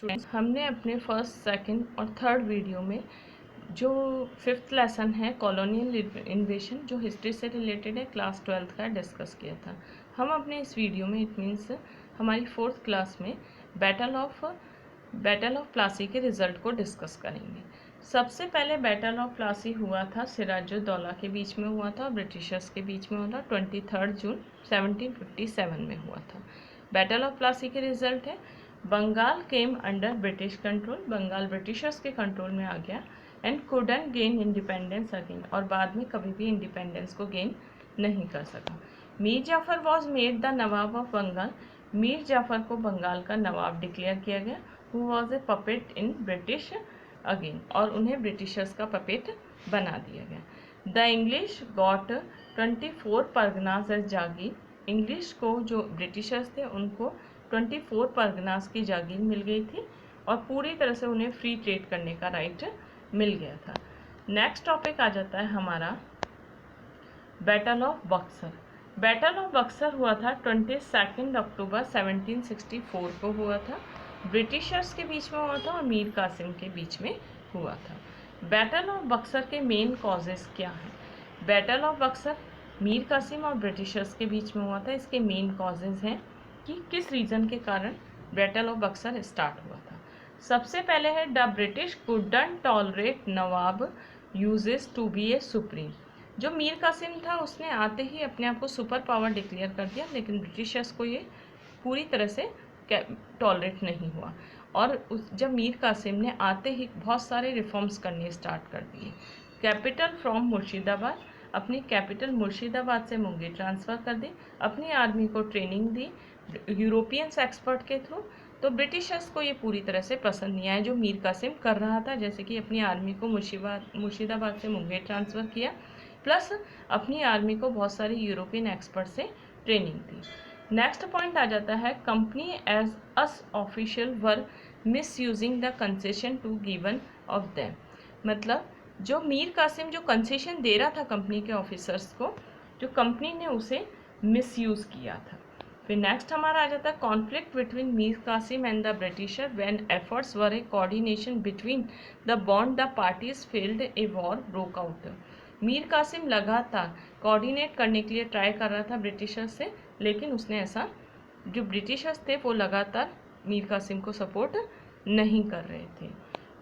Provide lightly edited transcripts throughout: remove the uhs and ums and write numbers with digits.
Students, हमने अपने first, second और थर्ड वीडियो में जो फिफ्थ लेसन है कॉलोनियल इन्वेशन, जो हिस्ट्री से रिलेटेड है, क्लास 12th का डिस्कस किया था। हम अपने इस वीडियो में इट मीन्स हमारी फोर्थ क्लास में बैटल ऑफ प्लासी के रिजल्ट को डिस्कस करेंगे। सबसे पहले बैटल ऑफ प्लासी हुआ था सिराजुद्दौला के बीच में हुआ था और ब्रिटिशर्स के बीच में हुआ था। 23 जून 1757 में हुआ था। बैटल ऑफ प्लासी के रिजल्ट है Bengal came under British control, Bengal Britishers के कंट्रोल में आ गया and couldn't gain independence again, और बाद में कभी भी इंडिपेंडेंस को गेन नहीं कर सका। Mir Jafar was made the nawab of Bengal, Mir Jafar को बंगाल का नवाब डिक्लेयर किया गया, who was a puppet in British again, और उन्हें ब्रिटिशर्स का पपेट बना दिया गया। The English got 24 Parganas as jagir, English को जो ब्रिटिशर्स थे उनको 24 परगनास की जागीर मिल गई थी और पूरी तरह से उन्हें फ्री ट्रेड करने का राइट मिल गया था। नेक्स्ट टॉपिक आ जाता है हमारा battle of Buxar. Battle of Buxar हुआ था 22 अक्टूबर 1764 को हुआ था। ब्रिटिशर्स के बीच में हुआ था और मीर कासिम के बीच में हुआ था। बैटल ऑफ बक्सर के मेन कॉजेस क्या हैं? बैटल ऑफ बक्सर मीर कासिम और ब्रिटिशर्स के बीच में हुआ था। इसके मेन कॉजेज हैं कि किस रीज़न के कारण बैटल ऑफ बक्सर स्टार्ट हुआ था। सबसे पहले है the British couldn't tolerate nawab uses to be a supreme. जो मीर कासिम था उसने आते ही अपने आप को सुपर पावर डिक्लेयर कर दिया, लेकिन ब्रिटिशर्स को ये पूरी तरह से टॉलरेट नहीं हुआ और जब मीर कासिम ने आते ही बहुत सारे रिफॉर्म्स करने स्टार्ट कर दिए। कैपिटल फ्रॉम मुर्शिदाबाद, अपनी कैपिटल मुर्शिदाबाद से मुंगेर ट्रांसफ़र कर दी, अपनी आर्मी को ट्रेनिंग दी यूरोपियंस एक्सपर्ट के थ्रू। तो ब्रिटिशर्स को ये पूरी तरह से पसंद नहीं आया जो मीर कासिम कर रहा था, जैसे कि अपनी आर्मी को मुर्शिदाबाद से मुंगेर ट्रांसफ़र किया, प्लस अपनी आर्मी को बहुत सारे यूरोपियन एक्सपर्ट से ट्रेनिंग दी। नेक्स्ट पॉइंट आ जाता है company as us official were misusing the concession to given of them, मतलब जो मीर कासिम जो कंसेशन दे रहा था कंपनी के ऑफिसर्स को, जो कंपनी ने उसे मिस यूज़ किया था। फिर नेक्स्ट हमारा आ जाता है conflict between Mir Kasim and the Britisher when efforts were a coordination between the bond the parties failed a war broke out. Mir Kasim लगातार कोऑर्डिनेट करने के लिए ट्राई कर रहा था ब्रिटिशर्स से, लेकिन उसने ऐसा, जो ब्रिटिशर्स थे वो लगातार मीर कासिम को सपोर्ट नहीं कर रहे थे।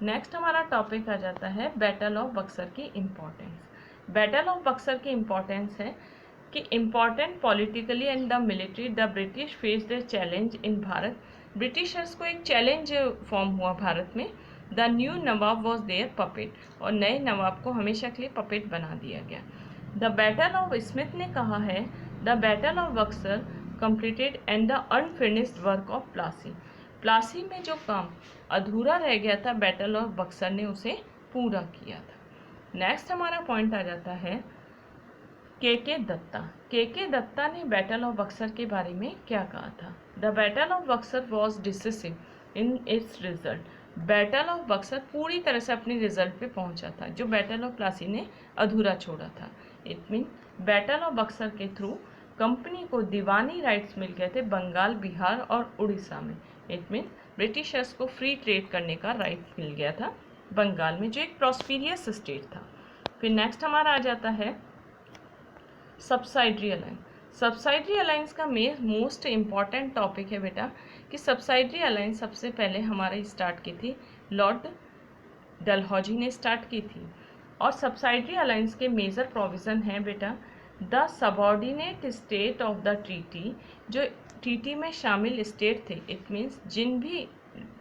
नेक्स्ट हमारा टॉपिक आ जाता है बैटल ऑफ बक्सर की इम्पोर्टेंस। बैटल ऑफ बक्सर की इम्पोर्टेंस है कि important politically and the military the British face the challenge in Bharat, Britishers को एक चैलेंज फॉर्म हुआ भारत में। The new nawab was their puppet, और नए नवाब को हमेशा के लिए पपेट बना दिया गया। द बैटल ऑफ स्मिथ ने कहा है the battle of Buxar completed and the unfinished work of Plassey, Plassey में जो काम अधूरा रह गया था बैटल ऑफ बक्सर ने उसे पूरा किया था। नेक्स्ट हमारा पॉइंट आ जाता है के दत्ता। के दत्ता ने बैटल ऑफ बक्सर के बारे में क्या कहा था? The battle of Buxar was decisive in its result, battle of Buxar पूरी तरह से अपने रिजल्ट पे पहुंचा था जो बैटल ऑफ प्लासी ने अधूरा छोड़ा था। It mean battle of Buxar के थ्रू कंपनी को दीवानी राइट्स मिल गए थे बंगाल, बिहार और उड़ीसा में। इट मीन ब्रिटिशर्स को फ्री ट्रेड करने का राइट मिल गया था बंगाल में, जो एक प्रॉस्पेरियस स्टेट था। फिर नेक्स्ट हमारा आ जाता है सब्साइडरी अलायंस। सब्साइडरी अलायंस का मोस्ट इम्पॉर्टेंट टॉपिक है बेटा कि सब्साइडरी अलायंस सबसे पहले हमारे स्टार्ट की थी लॉर्ड डलहौजी ने स्टार्ट की थी। और सब्साइडरी अलायंस के मेजर प्रोविज़न हैं बेटा the subordinate state of the treaty, जो ट्रीटी में शामिल स्टेट थे, इट मीन्स जिन भी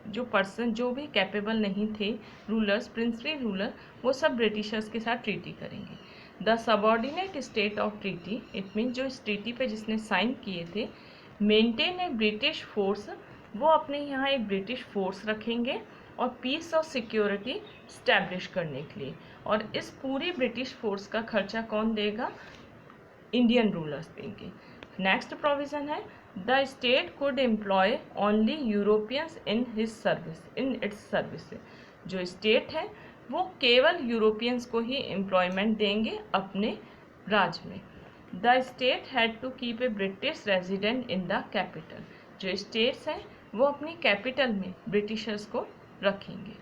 जो भी कैपेबल नहीं थे रूलर्स, प्रिंसली रूलर, वो सब ब्रिटिशर्स के साथ ट्रीटी करेंगे। The subordinate state of treaty, it mean जो इस ट्रीटी पे जिसने साइन किए थे, मेंटेन ए ब्रिटिश फोर्स, वो अपने यहाँ एक ब्रिटिश फोर्स रखेंगे और पीस और सिक्योरिटी स्टैब्लिश करने के लिए। और इस पूरी ब्रिटिश फोर्स का खर्चा कौन देगा? इंडियन रूलर्स देंगे। नेक्स्ट प्रोविज़न है the state could employ only Europeans in its service, जो स्टेट है वो केवल यूरोपियंस को ही एम्प्लॉयमेंट देंगे अपने राज में। The state had to keep a British resident in the capital, जो स्टेट्स हैं वो अपनी कैपिटल में ब्रिटिशर्स को रखेंगे।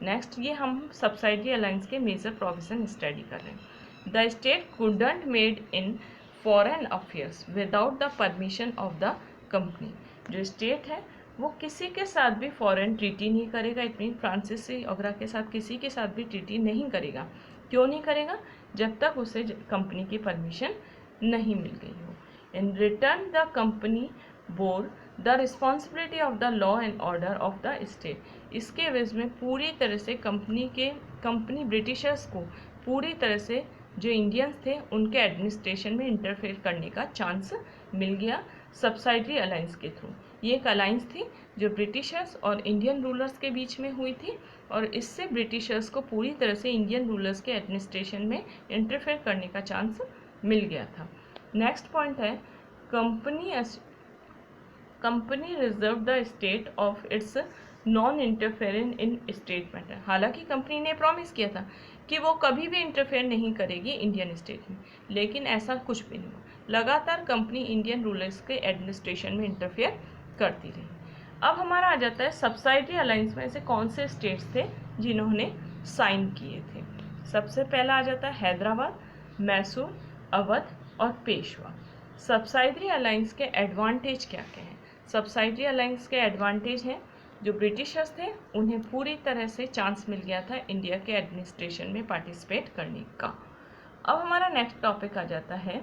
नेक्स्ट, ये हम सब्सिडरी अलायंस के मेजर प्रोविजन स्टडी कर रहे हैं। The state couldn't made in foreign affairs without the permission of the company. जो स्टेट है वो किसी के साथ भी फॉरेन ट्रीटी नहीं करेगा। इट मीन फ्रांसीसी वगैरह के साथ किसी के साथ भी ट्रीटी नहीं करेगा। क्यों नहीं करेगा? जब तक उसे कंपनी की परमिशन नहीं मिल गई हो। In return the company bore the responsibility of the law and order of the state. इसके एवज में पूरी तरह से कंपनी ब्रिटिशर्स को पूरी तरह से जो इंडियंस थे उनके एडमिनिस्ट्रेशन में इंटरफेयर करने का चांस मिल गया सब्सिडरी अलायंस के थ्रू। ये एक अलायंस थी जो ब्रिटिशर्स और इंडियन रूलर्स के बीच में हुई थी और इससे ब्रिटिशर्स को पूरी तरह से इंडियन रूलर्स के एडमिनिस्ट्रेशन में इंटरफेयर करने का चांस मिल गया था। नेक्स्ट पॉइंट है company reserve the state of its non interference in state matter. हालांकि कंपनी ने प्रॉमिस किया था कि वो कभी भी इंटरफेयर नहीं करेगी इंडियन स्टेट में, लेकिन ऐसा कुछ भी नहीं हुआ। लगातार कंपनी इंडियन रूलर्स के एडमिनिस्ट्रेशन में इंटरफेयर करती रही। अब हमारा आ जाता है सब्सिडरी अलायंस में ऐसे कौन से स्टेट्स थे जिन्होंने साइन किए थे। सबसे पहला आ जाता है हैदराबाद, मैसूर, अवध और पेशवा। सब्सिडरी अलायंस के एडवांटेज क्या क्या हैं? सब्सिडरी अलायंस के एडवांटेज हैं जो ब्रिटिशर्स थे उन्हें पूरी तरह से चांस मिल गया था इंडिया के एडमिनिस्ट्रेशन में पार्टिसिपेट करने का। अब हमारा नेक्स्ट टॉपिक आ जाता है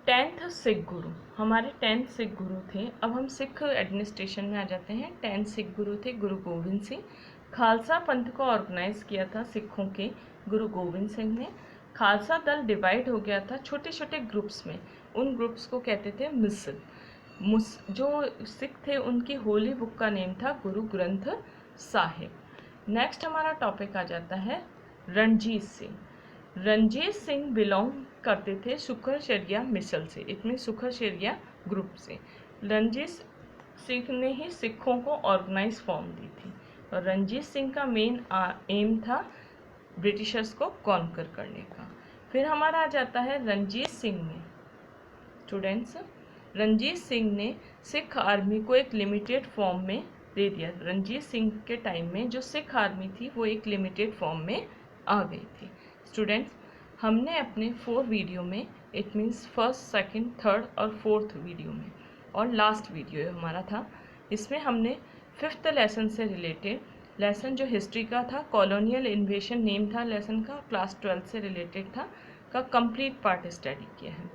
टेंथ सिख गुरु। हमारे 10 सिख गुरु थे। अब हम सिख एडमिनिस्ट्रेशन में आ जाते हैं। 10 सिख गुरु थे गुरु गोविंद सिंह। खालसा पंथ को ऑर्गेनाइज किया था सिखों के गुरु गोविंद सिंह ने। खालसा दल डिवाइड हो गया था छोटे छोटे ग्रुप्स में। उन ग्रुप्स को कहते थे मिसल। जो सिख थे उनकी होली बुक का नेम था गुरु ग्रंथ साहिब। नेक्स्ट हमारा टॉपिक आ जाता है रणजीत सिंह। रणजीत सिंह बिलोंग करते थे सुखरशरिया मिसल से, इसमें सुखरशरिया ग्रुप से। रणजीत सिंह ने ही सिखों को ऑर्गेनाइज फॉर्म दी थी और रणजीत सिंह का मेन एम था ब्रिटिशर्स को कॉन्कर करने का। फिर हमारा आ जाता है रणजीत सिंह ने स्टूडेंट्स रणजीत सिंह ने सिख आर्मी को एक लिमिटेड फॉर्म में दे दिया। रणजीत सिंह के टाइम में जो सिख आर्मी थी वो एक लिमिटेड फॉर्म में आ गई थी। स्टूडेंट्स, हमने अपने 4 वीडियो में it means first, second, third और फोर्थ वीडियो में और लास्ट वीडियो हमारा था, इसमें हमने 5th लेसन से रिलेटेड लेसन जो हिस्ट्री का था, कॉलोनियल इन्वेशन नेम था लेसन का, क्लास 12 से रिलेटेड था, का कंप्लीट पार्ट स्टडी किया है।